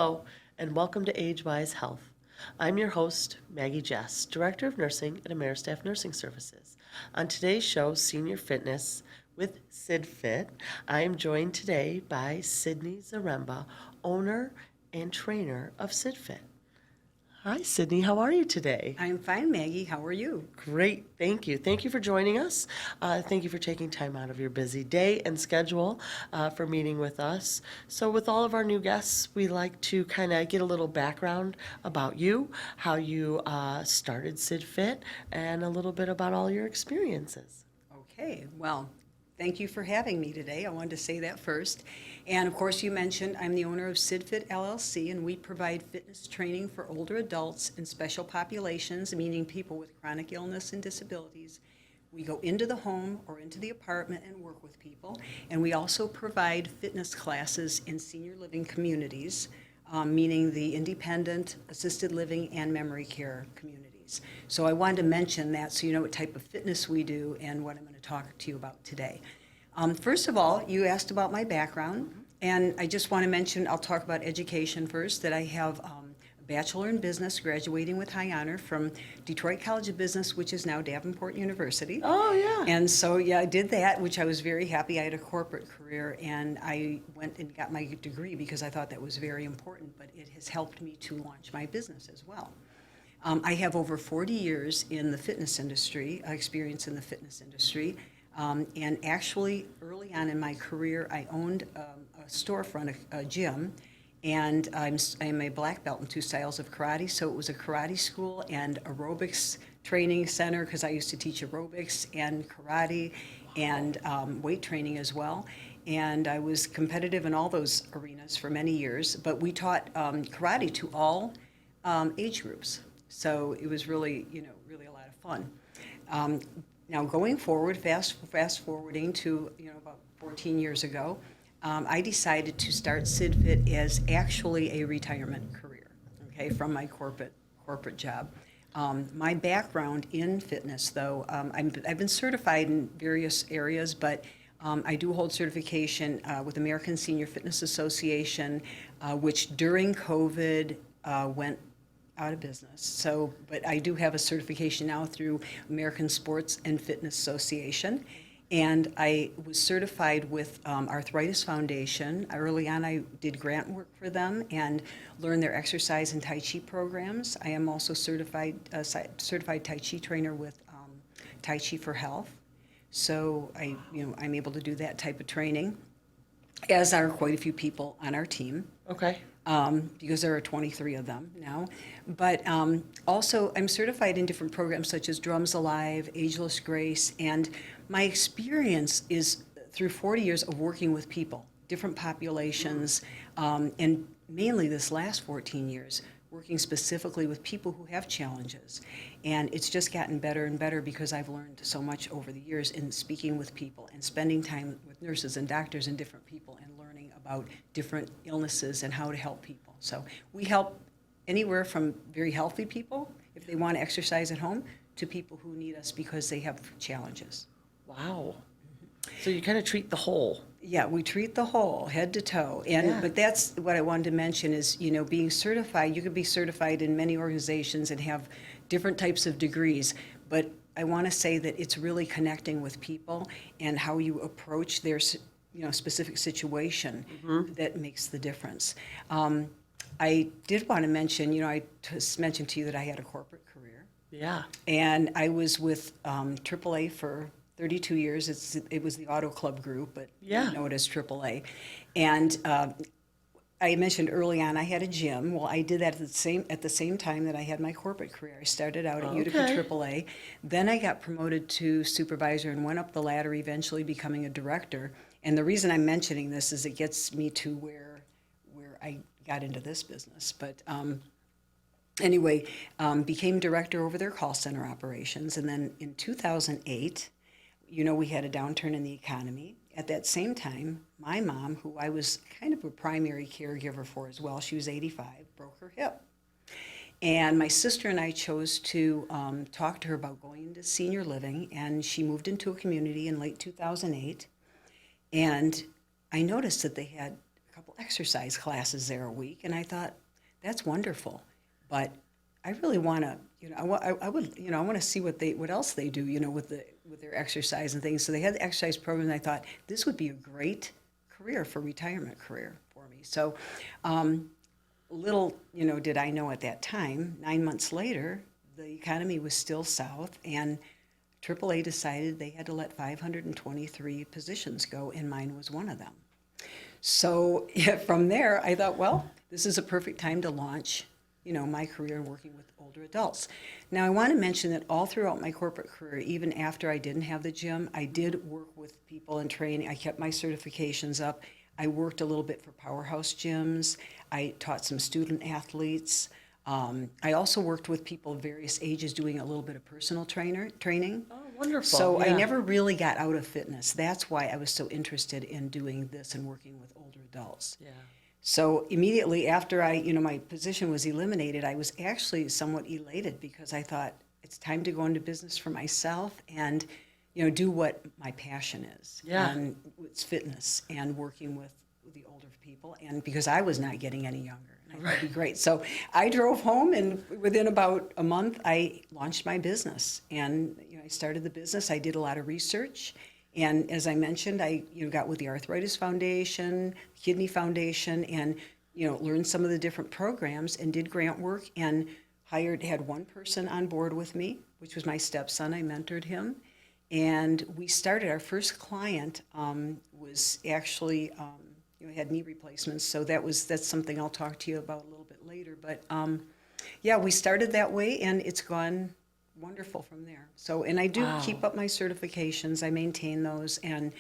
Hello, and welcome to AgeWise Health. I'm your host, Maggie Jess, Director of Nursing at Ameristaff Nursing Services. On today's show, Senior Fitness with SydFit, I am joined today by Sydney Zaremba, owner and trainer of SydFit. Hi, Sydney. How are you today? I'm fine, Maggie. How are you? Great. Thank you. Thank you for joining us. Thank you for taking time out of your busy day and schedule for meeting with us. So with all of our new guests, we like to kind of get a little background about you, how you started SydFit, and a little bit about all your experiences. Okay, well, thank you for having me today. I wanted to say that first. And of course, you mentioned I'm the owner of SydFit LLC, and we provide fitness training for older adults and special populations, meaning people with chronic illness and disabilities. We go into the home or into the apartment and work with people. And we also provide fitness classes in senior living communities, meaning the independent, assisted living, and memory care communities. So I wanted to mention that so you know what type of fitness we do and what I'm going to talk to you about today. First of all, you asked about my background, and I just want to mention, I'll talk about education first, that I have a Bachelor in Business, graduating with high honor from Detroit College of Business, which is now Davenport University. Oh, yeah. And so, yeah, I did that, which I was very happy. I had a corporate career, and I went and got my degree because I thought that was very important, but it has helped me to launch my business as well. I have over 40 years in the fitness industry, experience in the fitness industry. And actually, early on in my career, I owned a storefront, a gym, and I'm a black belt in 2 styles of karate. So it was a karate school and aerobics training center because I used to teach aerobics and karate and weight training as well. And I was competitive in all those arenas for many years. But we taught karate to all age groups. So it was really, really a lot of fun. Now going forward, fast forwarding to, about 14 years ago, I decided to start SydFit as actually a retirement career, okay, from my corporate job. My background in fitness, though, I've been certified in various areas, but I do hold certification with American Senior Fitness Association, which during COVID went out of business. So, but I do have a certification now through American Sports and Fitness Association. And I was certified with Arthritis Foundation. Early on, I did grant work for them and learned their exercise and Tai Chi programs. I am also certified Tai Chi trainer with Tai Chi for Health. So I'm able to do that type of training, as are quite a few people on our team. Okay. Because there are 23 of them now. But also, I'm certified in different programs such as Drums Alive, Ageless Grace, and my experience is through 40 years of working with people, different populations, and mainly this last 14 years, working specifically with people who have challenges. And it's just gotten better and better because I've learned so much over the years in speaking with people and spending time with nurses and doctors and different people and learning about different illnesses and how to help people. So we help anywhere from very healthy people, if they want to exercise at home, to people who need us because they have challenges. Wow. So you kind of treat the whole. Yeah, we treat the whole, head to toe. And Yeah. But that's what I wanted to mention is, being certified, you could be certified in many organizations and have different types of degrees, but I want to say that it's really connecting with people and how you approach their specific situation that makes the difference. I did want to mention, I just mentioned to you that I had a corporate career. Yeah. And I was with AAA for 32 years. It was the Auto Club group, but Yeah. you know it as AAA. And I mentioned early on I had a gym. Well, I did that at the same time that I had my corporate career. I started out at Utica Okay. AAA. Then I got promoted to supervisor and went up the ladder, eventually becoming a director. And the reason I'm mentioning this is it gets me to where I got into this business. But anyway, became director over their call center operations. And then in 2008, we had a downturn in the economy. At that same time, my mom, who I was kind of a primary caregiver for as well, she was 85, broke her hip. And my sister and I chose to talk to her about going into senior living, and she moved into a community in late 2008. And I noticed that they had a couple exercise classes there a week, and I thought, that's wonderful, but I really want to, I want to see what else they do, with their exercise and things. So they had the exercise program, and I thought this would be a great retirement career for me. So, little, did I know at that time, 9 months later, the economy was still south, and AAA decided they had to let 523 positions go, and mine was one of them. So from there, I thought, well, this is a perfect time to launch, my career working with older adults. Now, I want to mention that all throughout my corporate career, even after I didn't have the gym, I did work with people in training. I kept my certifications up. I worked a little bit for powerhouse gyms. I taught some student athletes. I also worked with people of various ages doing a little bit of personal training. Oh, wonderful. So yeah. I never really got out of fitness. That's why I was so interested in doing this and working with older adults. Yeah. So immediately after my position was eliminated, I was actually somewhat elated because I thought it's time to go into business for myself and, do what my passion is. Yeah. And it's fitness and working with the older people, and because I was not getting any younger. And I thought it'd be great. So I drove home, and within about a month, I launched my business. And I started the business. I did a lot of research. And as I mentioned, I got with the Arthritis Foundation, Kidney Foundation, and learned some of the different programs and did grant work and had one person on board with me, which was my stepson. I mentored him, and we started. Our first client was actually had knee replacements, so that's something I'll talk to you about a little bit later. But we started that way, and it's gone wonderful from there. So, and I do keep up my certifications. I maintain those, and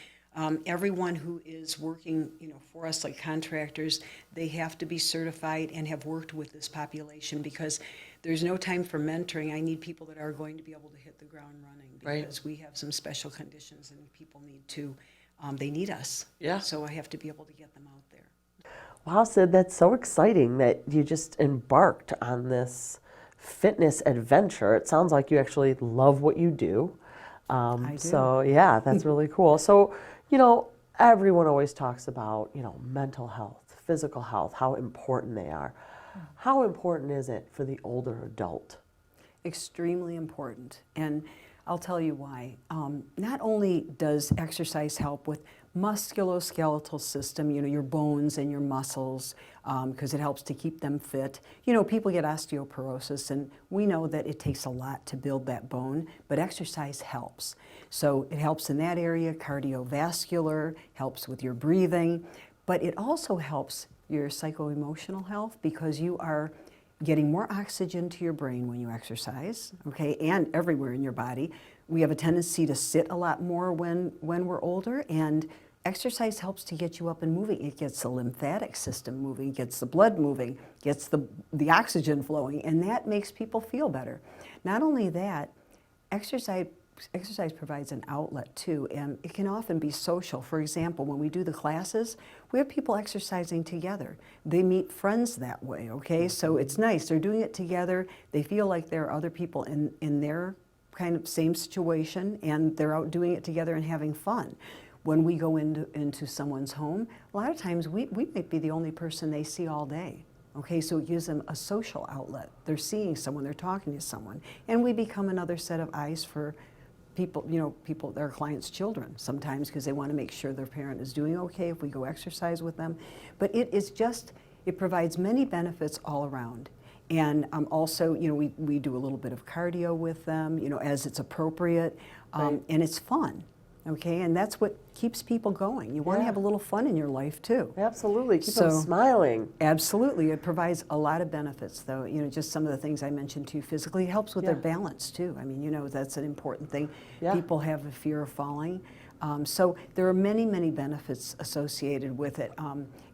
everyone who is working, for us, like contractors, they have to be certified and have worked with this population, because there's no time for mentoring. I need people that are going to be able to hit the ground running, because we have some special conditions, and people need to, they need us. Yeah. So I have to be able to get them out there. Wow, Sid, that's so exciting that you just embarked on this fitness adventure. It sounds like you actually love what you do. I do. So yeah, that's really cool. So, everyone always talks about, mental health, physical health, how important they are. How important is it for the older adult? Extremely important. And I'll tell you why. Not only does exercise help with musculoskeletal system, your bones and your muscles, because it helps to keep them fit. People get osteoporosis, and we know that it takes a lot to build that bone, but exercise helps. So it helps in that area, cardiovascular, helps with your breathing, but it also helps your psycho-emotional health, because you are getting more oxygen to your brain when you exercise, okay, and everywhere in your body. We have a tendency to sit a lot more when we're older, and exercise helps to get you up and moving. It gets the lymphatic system moving, gets the blood moving, gets the oxygen flowing, and that makes people feel better. Not only that, exercise provides an outlet too, and it can often be social. For example, when we do the classes, we have people exercising together. They meet friends that way, okay? So it's nice. They're doing it together. They feel like there are other people in their kind of same situation, and they're out doing it together and having fun. When we go into someone's home, a lot of times we might be the only person they see all day. Okay, so it gives them a social outlet. They're seeing someone, they're talking to someone, and we become another set of eyes for people, their clients' children sometimes, because they want to make sure their parent is doing okay if we go exercise with them. But it provides many benefits all around. And also, we do a little bit of cardio with them, as it's appropriate, and it's fun. Okay, and that's what keeps people going. You want to have a little fun in your life too. Absolutely, keep them smiling. Absolutely, it provides a lot of benefits, though. Just some of the things I mentioned too. Physically, it helps with their balance too. I mean, that's an important thing. Yeah. People have a fear of falling, so there are many, many benefits associated with it.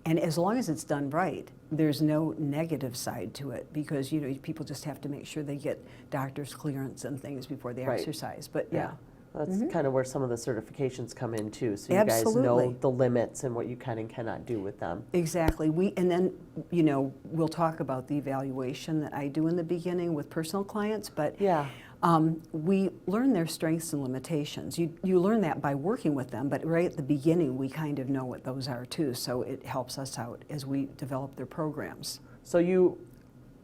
And as long as it's done right, there's no negative side to it, because people just have to make sure they get doctor's clearance and things before they exercise. But yeah. That's kind of where some of the certifications come in too, so you guys know the limits and what you can and cannot do with them. Exactly. And then we'll talk about the evaluation that I do in the beginning with personal clients, but We learn their strengths and limitations. You learn that by working with them, but right at the beginning we kind of know what those are too, so it helps us out as we develop their programs. So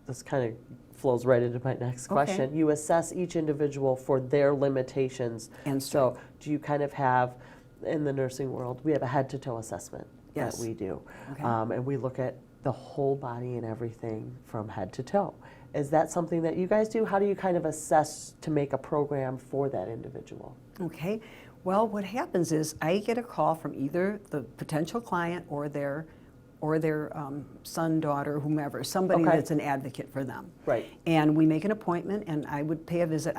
this kind of flows right into my next question. Okay. You assess each individual for their limitations. And so do you kind of have, in the nursing world, we have a head to toe assessment Yes. that we do. Okay. And we look at the whole body and everything from head to toe. Is that something that you guys do? How do you kind of assess to make a program for that individual? Okay. Well, what happens is I get a call from either the potential client or their son, daughter, whomever, somebody Okay. that's an advocate for them. Right. And we make an appointment, and I would pay a visit.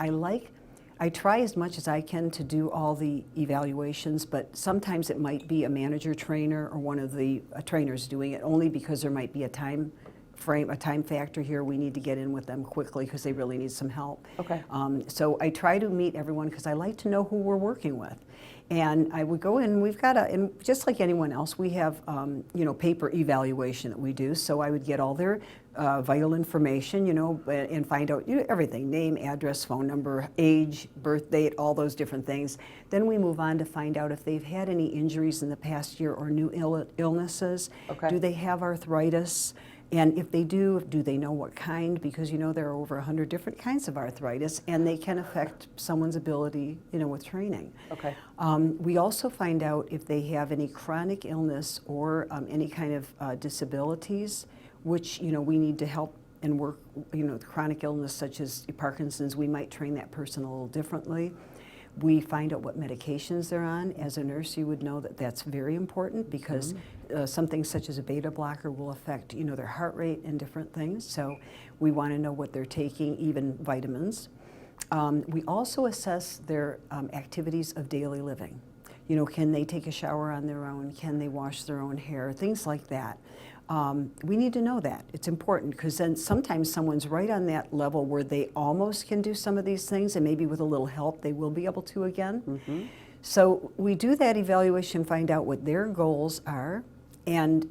I try as much as I can to do all the evaluations, but sometimes it might be a manager trainer or one of the trainers doing it, only because there might be a time factor here. We need to get in with them quickly because they really need some help. Okay. So I try to meet everyone because I like to know who we're working with. And I would go in, and just like anyone else, we have, paper evaluation that we do. So I would get all their vital information, and find out everything: name, address, phone number, age, birth date, all those different things. Then we move on to find out if they've had any injuries in the past year or new illnesses. Okay. Do they have arthritis? And if they do they know what kind? Because there are over 100 different kinds of arthritis, and they can affect someone's ability, with training. Okay. We also find out if they have any chronic illness or any kind of disabilities, which we need to help and work. Chronic illness such as Parkinson's, we might train that person a little differently. We find out what medications they're on. As a nurse, you would know that that's very important because something such as a beta blocker will affect, their heart rate and different things. So we want to know what they're taking, even vitamins. We also assess their activities of daily living. Can they take a shower on their own? Can they wash their own hair? Things like that. We need to know that. It's important because then sometimes someone's right on that level where they almost can do some of these things, and maybe with a little help they will be able to again. Mm-hmm. So we do that evaluation, find out what their goals are, and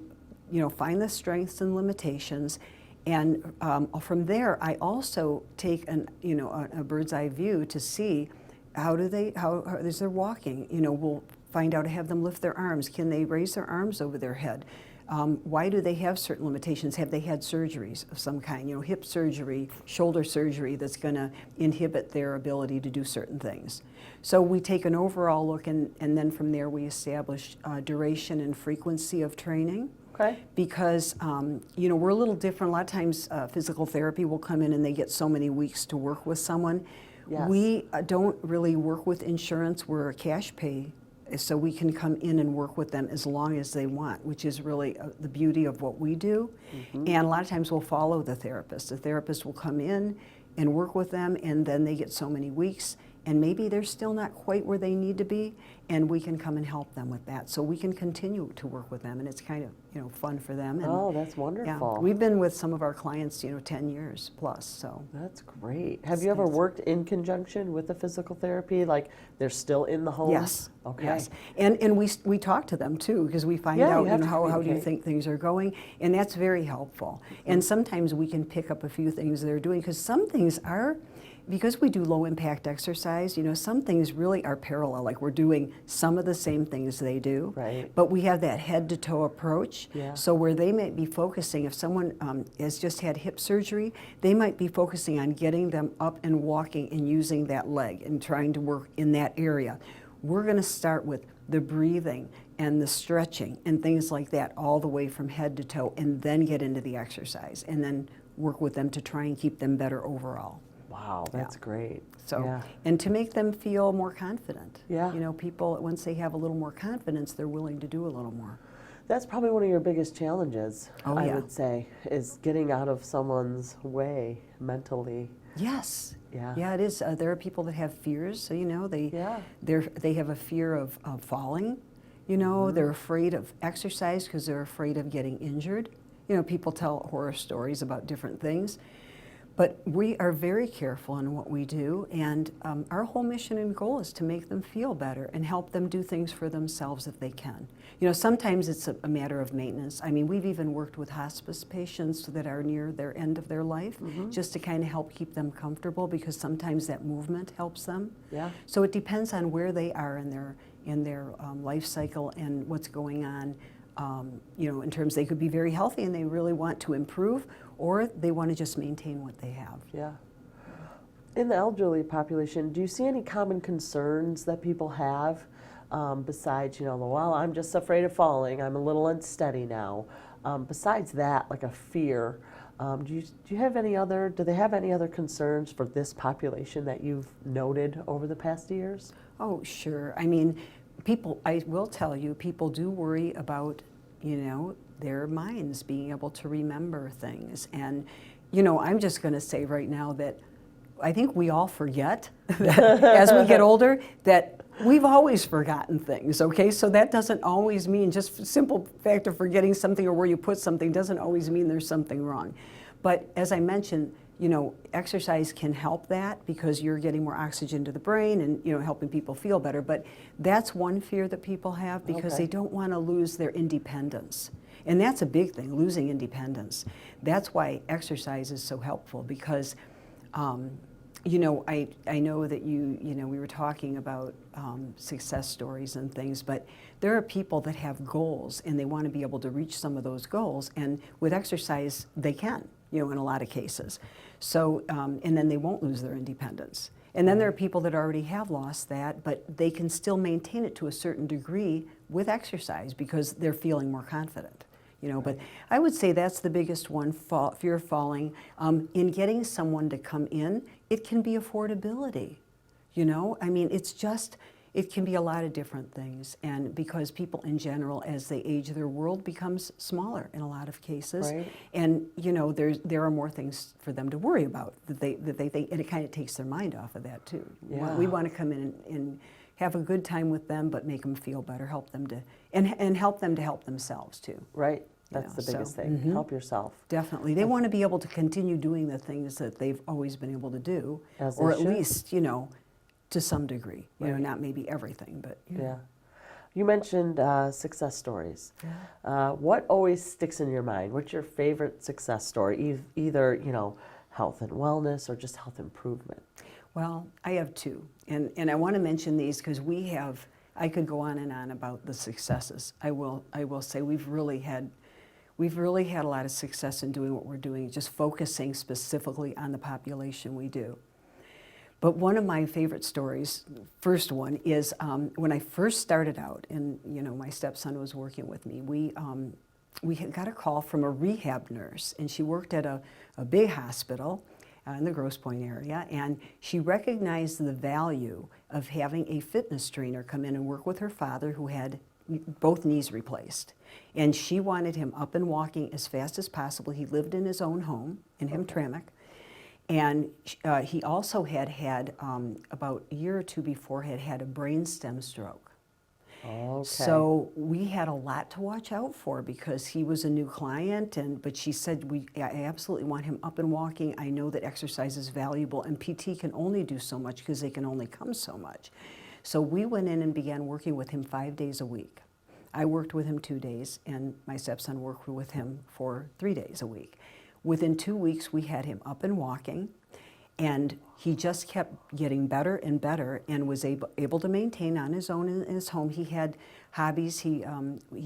find the strengths and limitations. And from there, I also take a bird's eye view to see how is their walking. We'll find out, have them lift their arms. Can they raise their arms over their head? Why do they have certain limitations? Have they had surgeries of some kind, hip surgery, shoulder surgery that's going to inhibit their ability to do certain things? So we take an overall look, and then from there we establish duration and frequency of training. Okay. Because, we're a little different. A lot of times physical therapy will come in and they get so many weeks to work with someone. Yes. We don't really work with insurance. We're a cash pay, so we can come in and work with them as long as they want, which is really the beauty of what we do. Mm-hmm. And a lot of times we'll follow the therapist. The therapist will come in and work with them, and then they get so many weeks, and maybe they're still not quite where they need to be, and we can come and help them with that. So we can continue to work with them, and it's kind of fun for them. And, oh, that's wonderful. Yeah, we've been with some of our clients 10 years plus. So that's great. Have you ever worked in conjunction with the physical therapy, like they're still in the home? Yes. Okay. Yes. And we talk to them too, because we find out how do you think things are going, and that's very helpful. Mm-hmm. And sometimes we can pick up a few things they're doing, because some things are, because we do low impact exercise, some things really are parallel. Like we're doing some of the same things they do, right? But we have that head to toe approach. Yeah. So where they might be focusing, if someone has just had hip surgery, they might be focusing on getting them up and walking and using that leg and trying to work in that area. We're going to start with the breathing and the stretching and things like that, all the way from head to toe, and then get into the exercise, and then work with them to try and keep them better overall. Wow, that's great. So, yeah. And to make them feel more confident. Yeah. People, once they have a little more confidence, they're willing to do a little more. That's probably one of your biggest challenges, I yeah. would say, is getting out of someone's way mentally. Yes. Yeah. Yeah, it is. There are people that have fears. So, they have a fear of falling. Mm-hmm. They're afraid of exercise because they're afraid of getting injured. People tell horror stories about different things. But we are very careful in what we do, and our whole mission and goal is to make them feel better and help them do things for themselves if they can. You know, sometimes it's a matter of maintenance. I mean, we've even worked with hospice patients that are near their end of their life, just to kind of help keep them comfortable, because sometimes that movement helps them. Yeah. So it depends on where they are in their life cycle and what's going on. You know, in terms, they could be very healthy and they really want to improve, or they want to just maintain what they have. Yeah. In the elderly population, do you see any common concerns that people have besides, you know, well, I'm just afraid of falling, I'm a little unsteady now? Besides that, like a fear, do they have any other concerns for this population that you've noted over the past years? Oh, sure. I mean, I will tell you, people do worry about, you know, their minds being able to remember things. And, you know, I'm just going to say right now that I think we all forget that as we get older that we've always forgotten things, okay? So that doesn't always mean, just simple fact of forgetting something or where you put something doesn't always mean there's something wrong. But as I mentioned, you know, exercise can help that because you're getting more oxygen to the brain and, you know, helping people feel better. But that's one fear that people have, because they don't want to lose their independence. And that's a big thing, losing independence. That's why exercise is so helpful, because, you know, I know that you know, we were talking about success stories and things, but there are people that have goals and they want to be able to reach some of those goals. And with exercise, they can, you know, in a lot of cases. So, and then they won't lose their independence. And then there are people that already have lost that, but they can still maintain it to a certain degree with exercise because they're feeling more confident. You know, but I would say that's the biggest one, fear of falling. In getting someone to come in, it can be affordability. You know, I mean, it can be a lot of different things. And because people in general, as they age, their world becomes smaller in a lot of cases. Right. And, you know, there are more things for them to worry about that they think, and it kind of takes their mind off of that too. Yeah. We want to come in and have a good time with them, but make them feel better, help them to, and help them to help themselves too. Right. That's the biggest thing. Help yourself. Definitely. They want to be able to continue doing the things that they've always been able to do, As or they at should. least, you know, to some degree. You know, Right. not maybe everything, but you know. Yeah. You mentioned success stories. What always sticks in your mind? What's your favorite success story? Either, you know, health and wellness or just health improvement. Well, I have two, and I want to mention these because I could go on and on about the successes. I will say we've really had a lot of success in doing what we're doing, just focusing specifically on the population we do. But one of my favorite stories, first one, is when I first started out, and you know, my stepson was working with me. We had got a call from a rehab nurse, and she worked at a big hospital in the Grosse Pointe area, and she recognized the value of having a fitness trainer come in and work with her father, who had both knees replaced. And she wanted him up and walking as fast as possible. He lived in his own home in Hamtramck. And he also had about a year or two before, had a brainstem stroke. Okay. So we had a lot to watch out for because he was a new client, but she said, I absolutely want him up and walking. I know that exercise is valuable, and PT can only do so much because they can only come so much. So we went in and began working with him 5 days a week. I worked with him 2 days, and my stepson worked with him for 3 days a week. Within 2 weeks, we had him up and walking, and he just kept getting better and better and was able to maintain on his own in his home. He had hobbies. He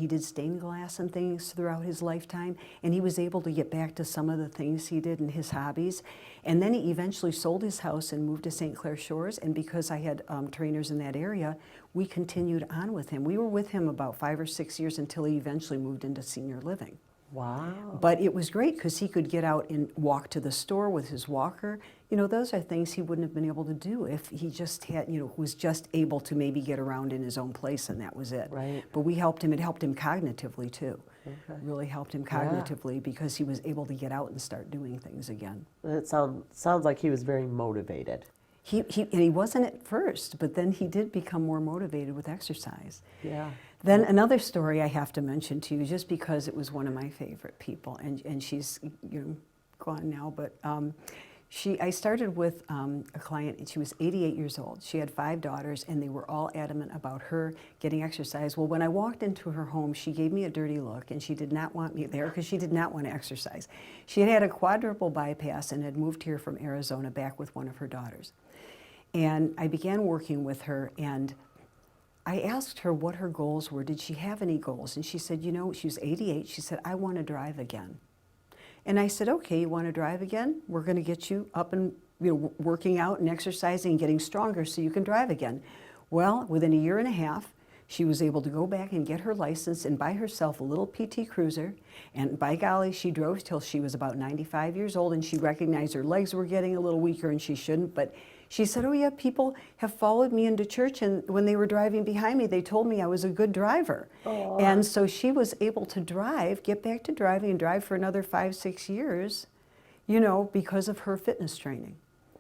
did stained glass and things throughout his lifetime, and he was able to get back to some of the things he did in his hobbies. And then he eventually sold his house and moved to St. Clair Shores, and because I had trainers in that area, we continued on with him. We were with him about 5 or 6 years until he eventually moved into senior living. Wow. But it was great because he could get out and walk to the store with his walker. You know, those are things he wouldn't have been able to do if he just had, you know, was just able to maybe get around in his own place, and that was it. Right. But we helped him. It helped him cognitively too. Okay. Really helped him cognitively because he was able to get out and start doing things again. It sounds like he was very motivated. And he wasn't at first, but then he did become more motivated with exercise. Yeah. Then another story I have to mention to you, just because it was one of my favorite people, and she's, you know, gone now, but I started with a client, and she was 88 years old. She had 5 daughters, and they were all adamant about her getting exercise. Well, when I walked into her home, she gave me a dirty look, and she did not want me there because she did not want to exercise. She had had a quadruple bypass and had moved here from Arizona back with one of her daughters. And I began working with her, and I asked her what her goals were. Did she have any goals? And she said, you know, she was 88. She said, I want to drive again. And I said, okay, you want to drive again? We're going to get you up and working out and exercising and getting stronger so you can drive again. Well, within a year and a half, she was able to go back and get her license and buy herself a little PT Cruiser. And by golly, she drove till she was about 95 years old, and she recognized her legs were getting a little weaker and she shouldn't. But she said, oh yeah, people have followed me into church, and when they were driving behind me, they told me I was a good driver. Aww. And so she was able to drive, get back to driving and drive for another 5-6 years, you know, because of her fitness training.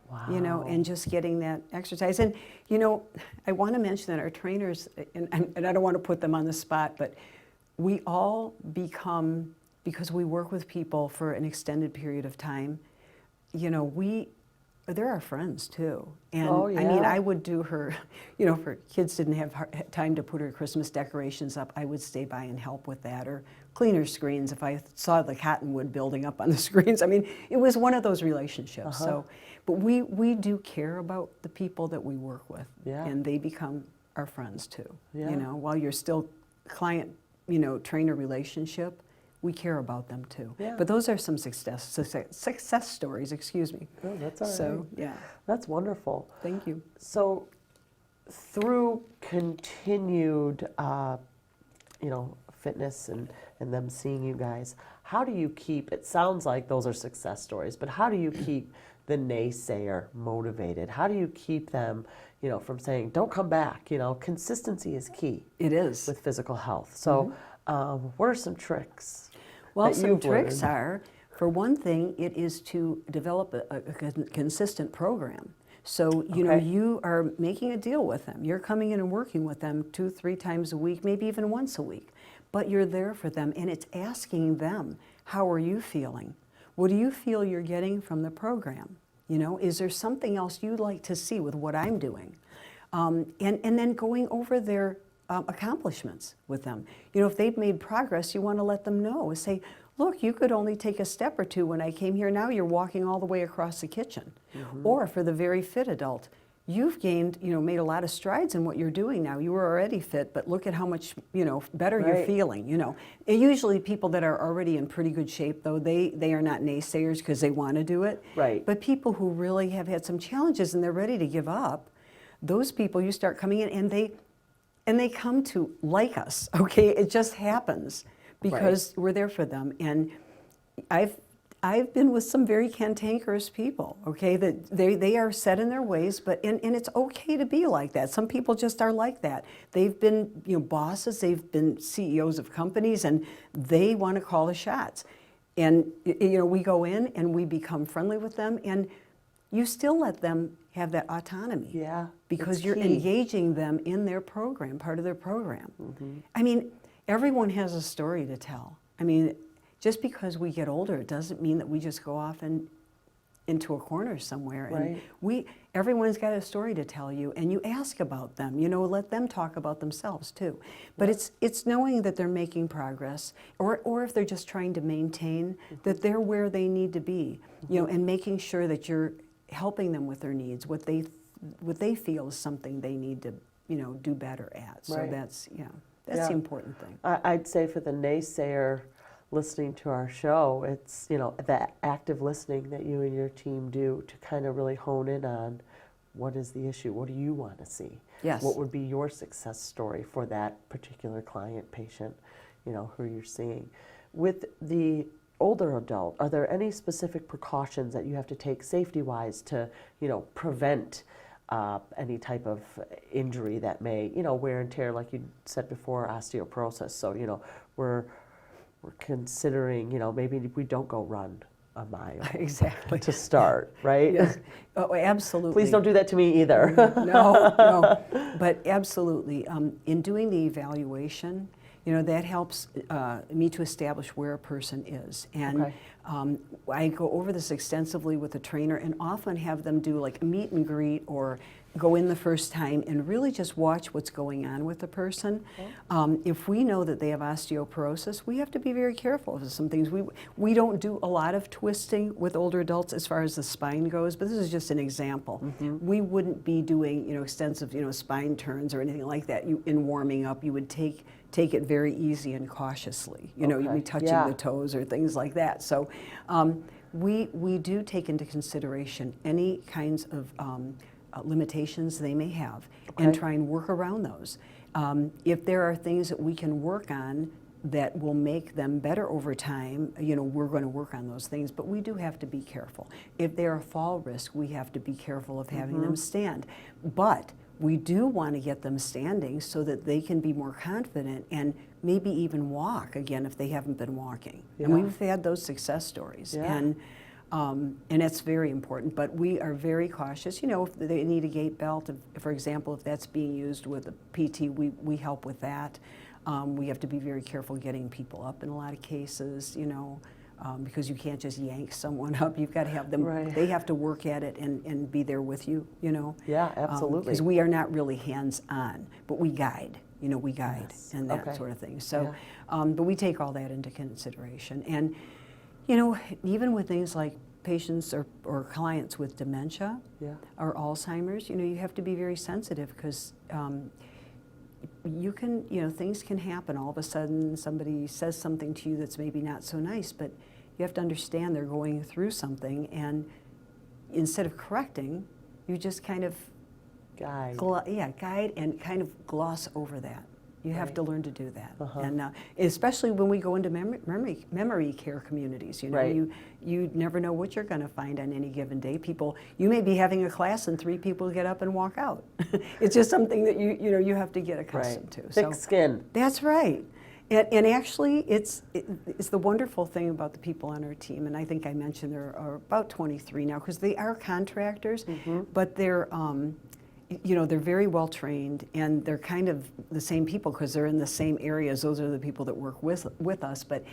Wow. You know, and just getting that exercise. And, you know, I want to mention that our trainers, and I don't want to put them on the spot, but we all become, because we work with people for an extended period of time, you know, they're our friends too. And oh, yeah. I mean, I would do her, you know, if her kids didn't have time to put her Christmas decorations up, I would stay by and help with that, or clean her screens if I saw the cottonwood building up on the screens. I mean, it was one of those relationships. So, but we do care about the people that we work with, and they become our friends too. You know, while you're still client, you know, trainer relationship, we care about them too. But those are some success stories, excuse me. Oh, that's all right. So, yeah. That's wonderful. Thank you. So through continued, you know, fitness and them seeing you guys, how do you keep, it sounds like those are success stories, but how do you keep the naysayer motivated? How do you keep them, you know, from saying, don't come back? You know, consistency is key. It is. With physical health. So what are some tricks? Well, some tricks are, for one thing, it is to develop a consistent program. So, you know, you are making a deal with them. You're coming in and working with them 2-3 times a week, maybe even once a week. But you're there for them, and it's asking them, how are you feeling? What do you feel you're getting from the program? You know, is there something else you'd like to see with what I'm doing? And then going over their accomplishments with them. You know, if they've made progress, you want to let them know. Say, look, you could only take a step or two when I came here. Now you're walking all the way across the kitchen. Or for the very fit adult, you've gained, you know, made a lot of strides in what you're doing now. You were already fit, but look at how much, you know, better you're feeling, you know. And usually people that are already in pretty good shape, though, they are not naysayers because they want to do it. But people who really have had some challenges and they're ready to give up, those people, you start coming in and they come to like us, okay? It just happens because we're there for them. And I've been with some very cantankerous people, okay? That they are set in their ways, but and it's okay to be like that. Some people just are like that. They've been, you know, bosses, they've been CEOs of companies, and they want to call the shots. And you know, we go in and we become friendly with them, and you still let them have that autonomy. Because you're engaging them in their program, part of their program. I mean, everyone has a story to tell. I mean, just because we get older, it doesn't mean that we just go off and into a corner somewhere. And everyone's got a story to tell you, and you ask about them. You know, let them talk about themselves too. But it's knowing that they're making progress, or if they're just trying to maintain that they're where they need to be. You know, and making sure that you're helping them with their needs, what they feel is something they need to, you know, do better at. So that's the important thing. I'd say for the naysayer listening to our show, it's, you know, that active listening that you and your team do to kind of really hone in on what is the issue, what do you want to see? What would be your success story for that particular client, patient, you know, who you're seeing. With the older adult, are there any specific precautions that you have to take safety-wise to, you know, prevent any type of injury that may, you know, wear and tear, like you said before, osteoporosis? So, you know, we're considering, you know, maybe we don't go run a mile to start, right? Oh, absolutely. Please don't do that to me either. No, but absolutely. In doing the evaluation, that helps me to establish where a person is. And Okay. I go over this extensively with the trainer and often have them do like a meet and greet or go in the first time and really just watch what's going on with the person. Okay. If we know that they have osteoporosis, we have to be very careful of some things. We don't do a lot of twisting with older adults as far as the spine goes, but this is just an example. We wouldn't be doing extensive spine turns or anything like that. In warming up, you would take it very easy and cautiously. You'd Okay. be touching Yeah. the toes or things like that. So we do take into consideration any kinds of limitations they may have and Okay. try and work around those. If there are things that we can work on that will make them better over time, we're going to work on those things, but we do have to be careful. If they're a fall risk, we have to be careful of having them stand. But we do want to get them standing so that they can be more confident and maybe even walk again if they haven't been walking. And Yeah. we've had those success stories. Yeah. And it's very important, but we are very cautious. If they need a gait belt, for example, if that's being used with a PT, we help with that. We have to be very careful getting people up in a lot of cases, because you can't just yank someone up. You've got to have them, Right. they have to work at it and be there with you, Yeah, absolutely. Because we are not really hands-on, but we guide. We guide Yes. and that Okay. sort of thing. So, Yeah. but we take all that into consideration. And even with things like patients or clients with dementia Yeah. or Alzheimer's, you have to be very sensitive because things can happen. All of a sudden, somebody says something to you that's maybe not so nice, but you have to understand they're going through something, and instead of correcting, you just kind of Guide. guide and kind of gloss over that. You have Right. to learn to do that, Uh-huh. and especially when we go into memory care communities. Right. You never know what you're going to find on any given day. You may be having a class and 3 people get up and walk out. It's just something that you have to get accustomed to. Thick skin. That's right. And actually, it's the wonderful thing about the people on our team, and I think I mentioned there are about 23 now, because they are contractors, but they're very well trained, and they're kind of the same people because they're in the same areas. Those are the people that work with us, but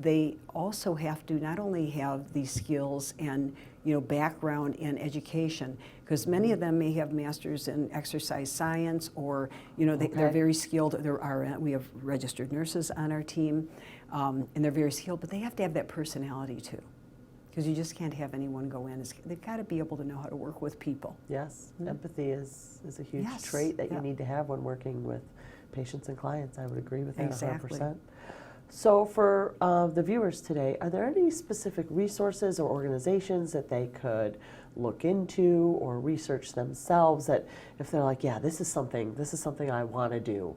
they also have to not only have these skills and background in education, because many of them may have masters in exercise science, or they're very skilled. We have registered nurses on our team, and they're very skilled, but they have to have that personality too. Because you just can't have anyone go in. They've got to be able to know how to work with people. Yes, empathy is a huge Yes. trait that Yeah. you need to have when working with patients and clients. I would agree with that Exactly. 100%. So for the viewers today, are there any specific resources or organizations that they could look into or research themselves, that if they're like, yeah, this is something I want to do,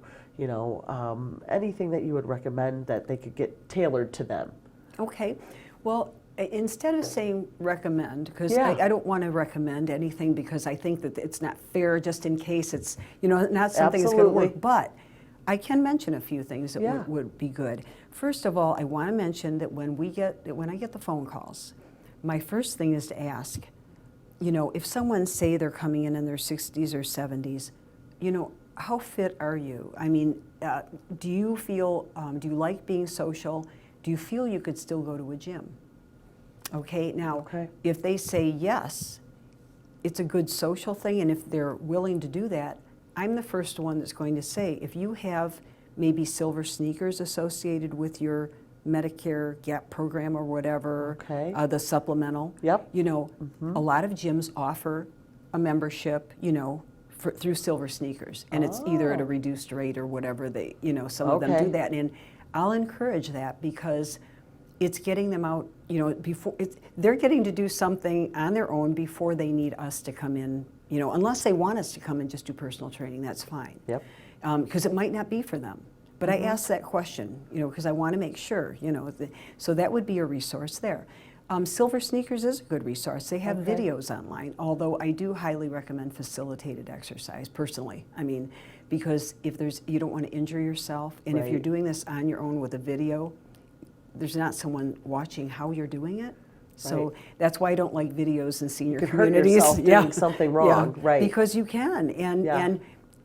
anything that you would recommend that they could get tailored to them? Okay. Well, instead of saying recommend, because Yeah. I don't want to recommend anything because I think that it's not fair just in case it's, not something that's going to Absolutely. work. But I can mention a few things that Yeah. would be good. First of all, I want to mention that when I get the phone calls, my first thing is to ask, if someone say they're coming in their 60s or 70s, how fit are you? I mean, do you like being social? Do you feel you could still go to a gym? Okay, now, Okay. if they say yes, it's a good social thing, and if they're willing to do that, I'm the first one that's going to say, if you have maybe silver sneakers associated with your Medicare GAP program or whatever, Okay. the supplemental, Yep. a lot of gyms offer a membership, through silver sneakers, and it's either at a Oh. reduced rate or whatever some of them Okay. do that, and I'll encourage that because it's getting them out, they're getting to do something on their own before they need us to come in, unless they want us to come and just do personal training, that's fine. Yep. Because it might not be for them. But I ask that question, because I want to make sure, so that would be a resource there. Silver Sneakers is a good resource. They have Okay. videos online, although I do highly recommend facilitated exercise, personally. I mean, because you don't want to injure yourself, and if you're Right. doing this on your own with a video, there's not someone watching how you're doing it. So Right. that's why I don't like videos in senior You could hurt communities. yourself doing something wrong, right. Because you can, and Yeah.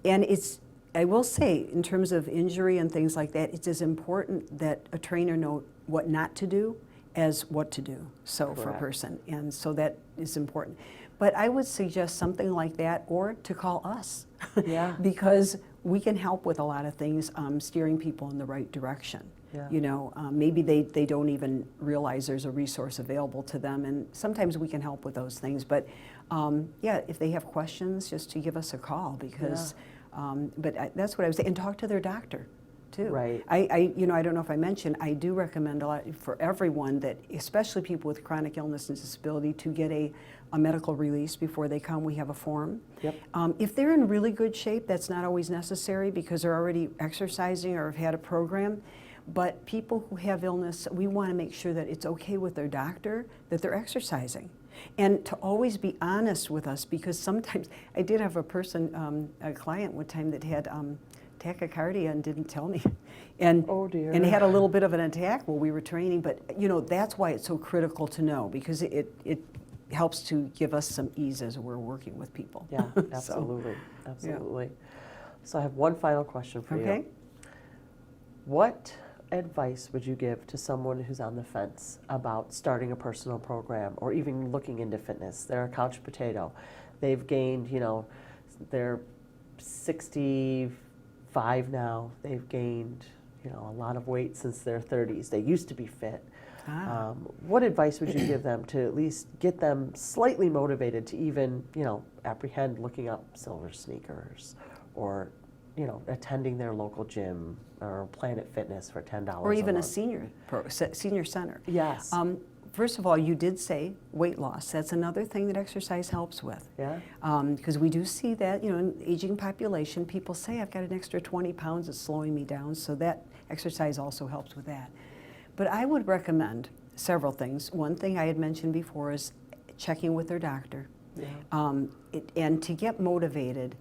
and it's I will say, in terms of injury and things like that, it's as important that a trainer know what not to do as what to do, so for a Correct. person, and so that is important. But I would suggest something like that, or to call us, Yeah. because we can help with a lot of things, steering people in the right direction. Yeah. You know, maybe they don't even realize there's a resource available to them, and sometimes we can help with those things. But yeah, if they have questions, just to give us a call, because. That's what I was saying, and talk to their doctor, too. Right. I don't know if I mentioned, I do recommend a lot for everyone that, especially people with chronic illness and disability, to get a medical release before they come. We have a form. Yep. If they're in really good shape, that's not always necessary because they're already exercising or have had a program. But people who have illness, we want to make sure that it's okay with their doctor that they're exercising. And to always be honest with us, because sometimes I did have a client one time that had tachycardia and didn't tell me, and Oh, dear. and had a little bit of an attack while we were training. But that's why it's so critical to know, because it helps to give us some ease as we're working with people. Yeah, So, absolutely, absolutely. So I have one final question for okay. you. What advice would you give to someone who's on the fence about starting a personal program or even looking into fitness? They're a couch potato. They've gained, they're 65 now. They've gained, a lot of weight since their 30s. They used to be fit. What advice would you give them to at least get them slightly motivated to even, apprehend looking up Silver Sneakers or attending their local gym or Planet Fitness for $10 Or even a month. senior center. Yes. First of all, you did say weight loss. That's another thing that exercise helps with. Yeah. Because we do see that, in aging population, people say, I've got an extra 20 pounds, it's slowing me down. So that exercise also helps with that. But I would recommend several things. One thing I had mentioned before is checking with their doctor. Yeah. And to get motivated,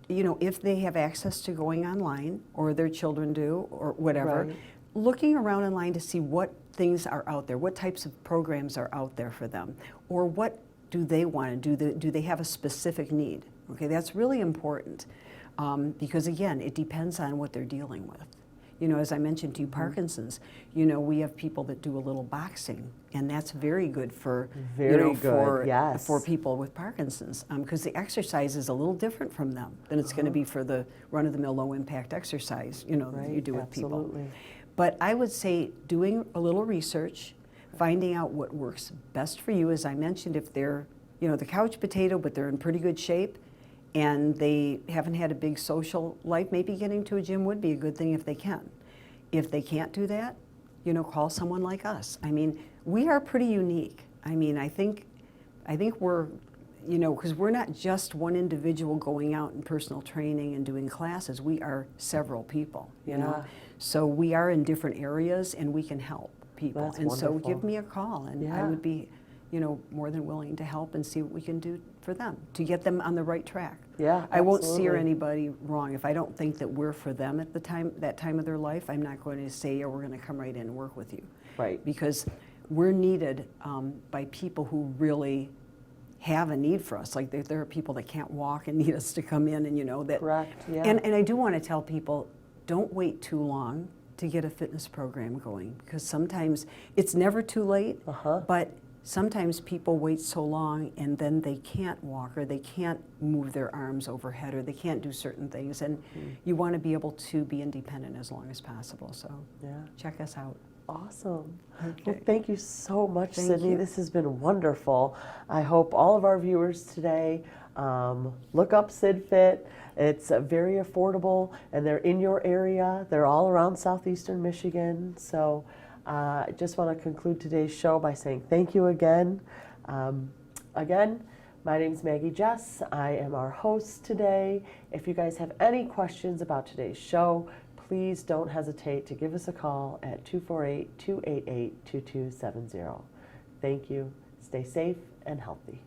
if they have access to going online, or their children do, or whatever, Right. looking around online to see what things are out there, what types of programs are out there for them, or what do they want to do? Do they have a specific need? Okay, that's really important, because again, it depends on what they're dealing with. As I mentioned to you, Parkinson's, we have people that do a little boxing, and that's very good for, Very good, yes. for people with Parkinson's, because the exercise is a little different from them than it's going to be for the run-of-the-mill low-impact exercise, that you do with Absolutely. people. But I would say doing a little research, finding out what works best for you. As I mentioned, if they're, the couch potato, but they're in pretty good shape, and they haven't had a big social life, maybe getting to a gym would be a good thing if they can. If they can't do that, call someone like us. I mean, we are pretty unique. I mean, I think we're, because we're not just one individual going out in personal training and doing classes. We are several people, Yeah. So we are in different areas, and we can help people. That's and so wonderful. give me a call, and I Yeah. would be, more than willing to help and see what we can do for them to get them on the right track. Yeah, I won't steer absolutely. anybody wrong. If I don't think that we're for them at that time of their life, I'm not going to say, yeah, we're going to come right in and work with you. Right. Because we're needed by people who really have a need for us. Like there are people that can't walk and need us to come in, and that. Correct, yeah. And I do want to tell people, don't wait too long to get a fitness program going, because sometimes it's never too late, but sometimes people wait so long and then they can't walk, or they can't move their arms overhead, or they can't do certain things, and you want to be able to be independent as long as possible. So Yeah. check us out. Awesome. Okay. Well, thank you so much, Thank Sydney. you. This has been wonderful. I hope all of our viewers today look up SydFit. It's very affordable, and they're in your area. They're all around southeastern Michigan. So I just want to conclude today's show by saying thank you again. Again, my name is Maggie Jess. I am our host today. If you guys have any questions about today's show, please don't hesitate to give us a call at 248-288-2270. Thank you. Stay safe and healthy.